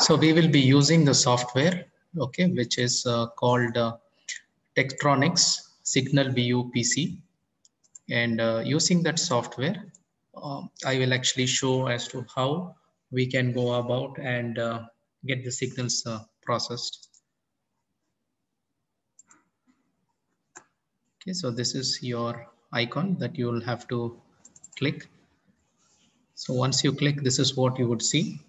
So we will be using the software, okay, which is called Tektronix Signal VU PC, and using that software, I will actually show as to how we can go about and get the signals processed. Okay, so this is your icon that you will have to click. So once you click, this is what you would see.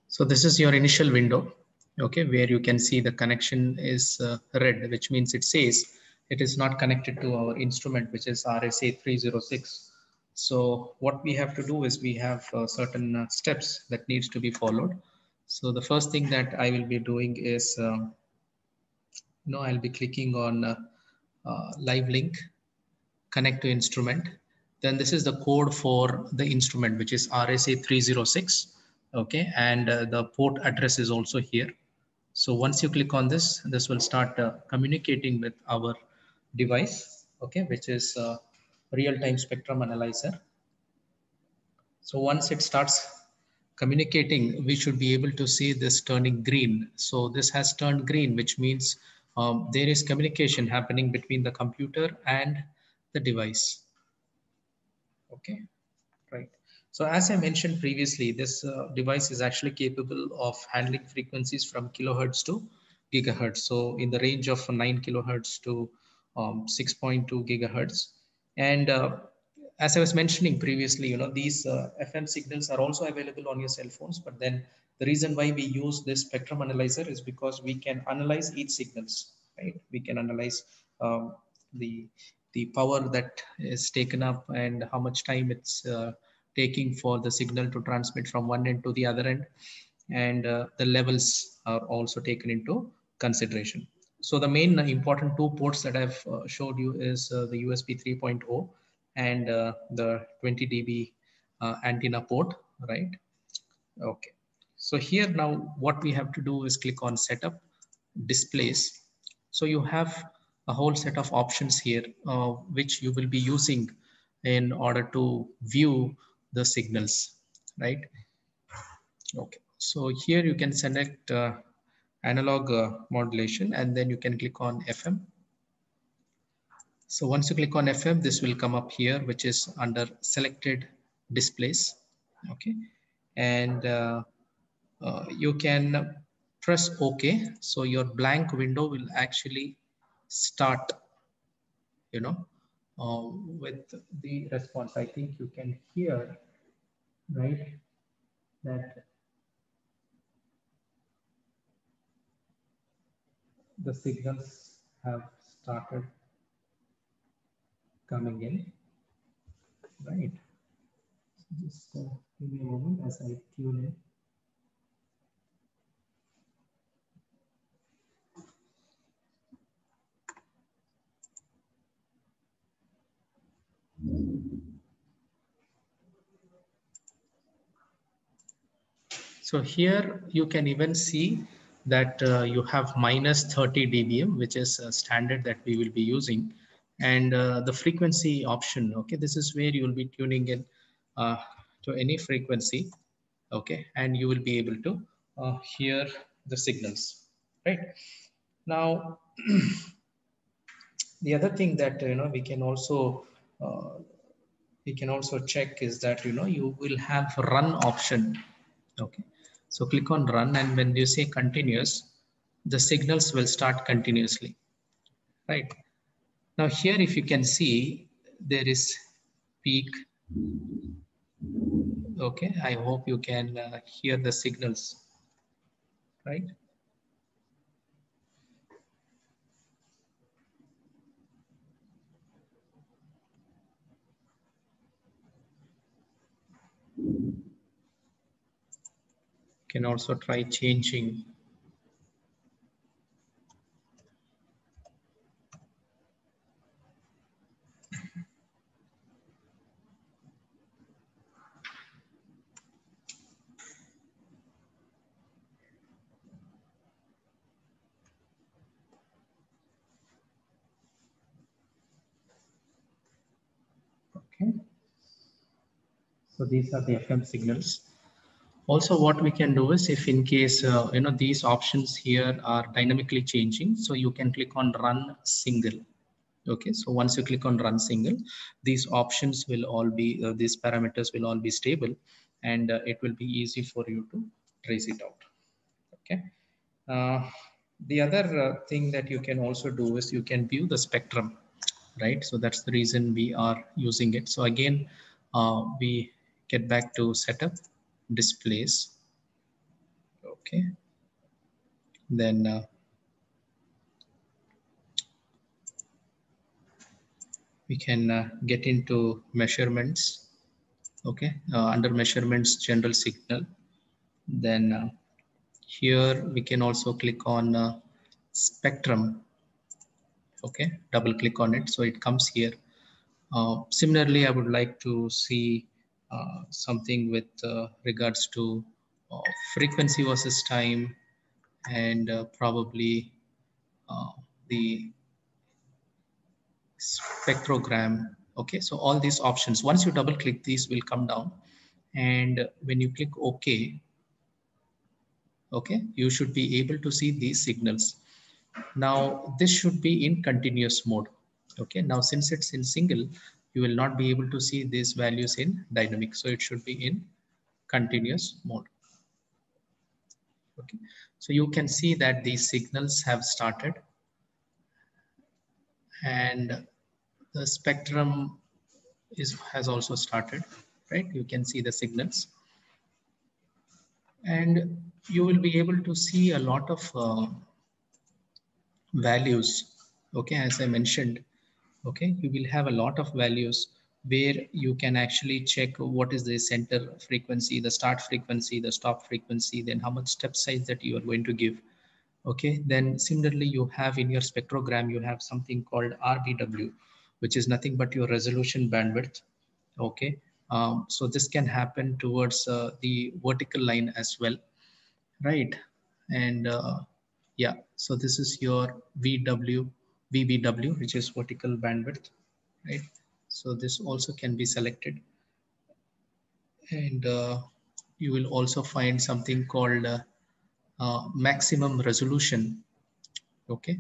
So this is your initial window, okay, where you can see the connection is red, which means it says it is not connected to our instrument, which is RSA 306. So what we have to do is we have certain steps that needs to be followed. So the first thing that I will be doing is, I'll be clicking on live link, connect to instrument. Then this is the code for the instrument, which is RSA 306. Okay, and the port address is also here. So once you click on this, this will start communicating with our device, okay, which is real-time spectrum analyzer. So once it starts communicating, we should be able to see this turning green. So this has turned green, which means there is communication happening between the computer and the device. Okay, right. So as I mentioned previously, this device is actually capable of handling frequencies from kilohertz to gigahertz. So in the range of 9 kilohertz to 6.2 gigahertz. And as I was mentioning previously, these FM signals are also available on your cell phones. But then the reason why we use this spectrum analyzer is because we can analyze each signals, right? We can analyze the power that is taken up and how much time it's taking for the signal to transmit from one end to the other end, and the levels are also taken into consideration. So the main important two ports that I've showed you is the USB 3.0 and the 20 dB antenna port, right? Okay. So here now what we have to do is click on setup displays. So you have a whole set of options here, which you will be using in order to view the signals, right? Okay. So here you can select analog modulation, and then you can click on FM. So once you click on FM, this will come up here, which is under selected displays. Okay. And you can press OK. So your blank window will actually start, with the response. I think you can hear, right, that the signals have started coming in, right? So just give me a moment as I tune in. So here you can even see that you have minus 30 dBm, which is a standard that we will be using. And the frequency option, okay, this is where you will be tuning in to any frequency, okay, and you will be able to hear the signals, right? Now, the other thing that, we can also check is that, you will have run option. Okay. So click on run, and when you say continuous, the signals will start continuously, right? Now here, if you can see, there is peak. Okay. I hope you can hear the signals, right? Can also try changing. Okay. So these are the FM signals. Also, what we can do is, if in case these options here are dynamically changing, so you can click on run single. Okay, so once you click on run single, these options will all be these parameters will all be stable, and it will be easy for you to trace it out. Okay. The other thing that you can also do is you can view the spectrum, right? So that's the reason we are using it. So again, we get back to setup, displays. Okay. Then we can get into measurements. Okay. Under measurements, general signal. Then here we can also click on spectrum. Okay. Double click on it. So it comes here. Similarly, I would like to see something with regards to frequency versus time, and probably the spectrogram. Okay, so all these options, once you double click, these will come down, and when you click OK, okay, you should be able to see these signals. Now this should be in continuous mode. Okay, now since it's in single, you will not be able to see these values in dynamic, so it should be in continuous mode. Okay, so you can see that these signals have started, and the spectrum has also started, right? You can see the signals, and you will be able to see a lot of values. Okay, as I mentioned, okay, you will have a lot of values where you can actually check what is the center frequency, the start frequency, the stop frequency, then how much step size that you are going to give. Okay, then similarly you have in your spectrogram, you have something called RBW, which is nothing but your resolution bandwidth. Okay, so this can happen towards the vertical line as well, right? And yeah, so this is your VBW, which is vertical bandwidth, right? So this also can be selected, and you will also find something called maximum resolution. Okay,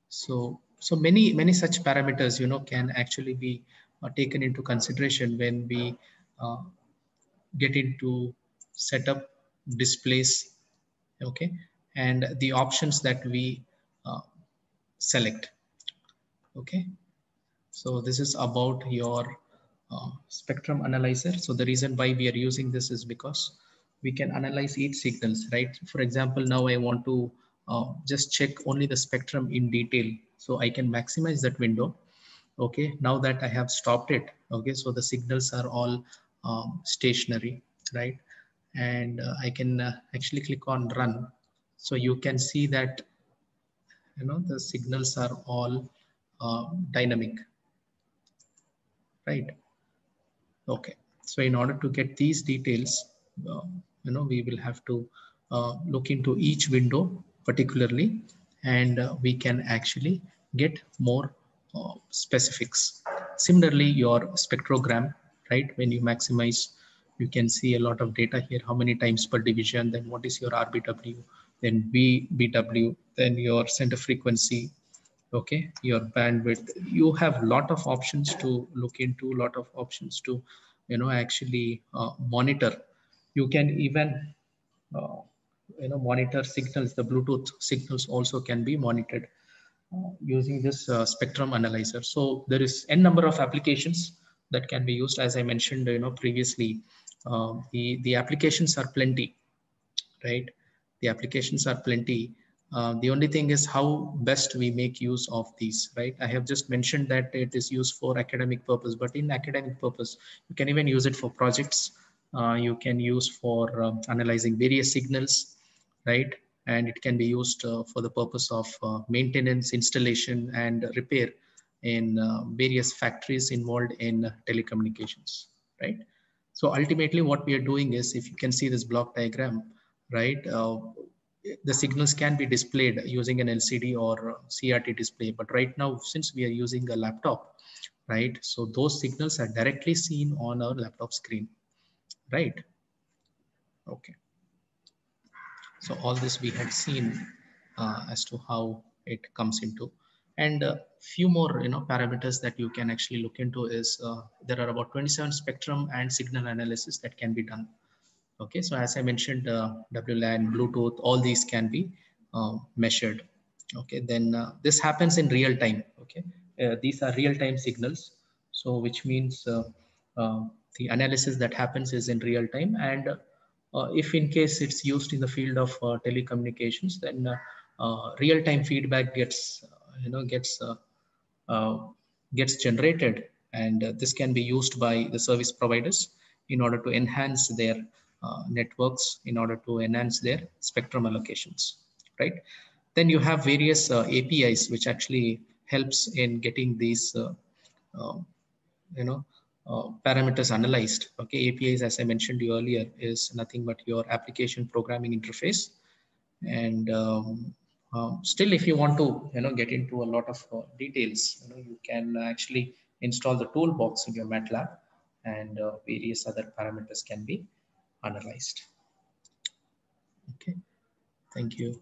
so many such parameters, can actually be taken into consideration when we uh, get into setup, displays. Okay, and the options that we uh, select. Okay, so this is about your spectrum analyzer. So the reason why we are using this is because we can analyze each signals, right? For example, now I want to just check only the spectrum in detail, so I can maximize that window. Okay, now that I have stopped it, okay, so the signals are all stationary, right? And I can actually click on run, so you can see that the signals are all dynamic, right? Okay, so in order to get these details, we will have to look into each window particularly, and we can actually get more specifics. Similarly, your spectrogram, right? When you maximize, you can see a lot of data here, how many times per division, then what is your RBW, then VBW, then your center frequency, okay, your bandwidth. You have a lot of options to look into, a lot of options to actually monitor. You can even uh, monitor signals. The Bluetooth signals also can be monitored using this spectrum analyzer. So there is n number of applications that can be used. As I mentioned previously, the applications are plenty, right? The applications are plenty. The only thing is how best we make use of these, right? I have just mentioned that it is used for academic purpose, but in academic purpose, you can even use it for projects. You can use for analyzing various signals, right? And it can be used for the purpose of maintenance, installation, and repair in various factories involved in telecommunications, right? So ultimately what we are doing is, if you can see this block diagram, right? The signals can be displayed using an LCD or CRT display. But right now, since we are using a laptop, right? So those signals are directly seen on our laptop screen, right? Okay. So all this we had seen as to how it comes into, and few more parameters that you can actually look into is there are about 27 spectrum and signal analysis that can be done. Okay, so as I mentioned, WLAN, Bluetooth, all these can be measured. Okay, then this happens in real time. Okay, these are real time signals. So which means the analysis that happens is in real time, and if in case it's used in the field of telecommunications, then real time feedback gets uh, gets generated, and this can be used by the service providers in order to enhance their networks, in order to enhance their spectrum allocations, right? Then you have various APIs which actually helps in getting these uh, you know parameters analyzed. Okay, APIs, as I mentioned you earlier, is nothing but your application programming interface. And still, if you want to get into a lot of details, you can actually install the toolbox in your MATLAB, and various other parameters can be analyzed. Okay, thank you.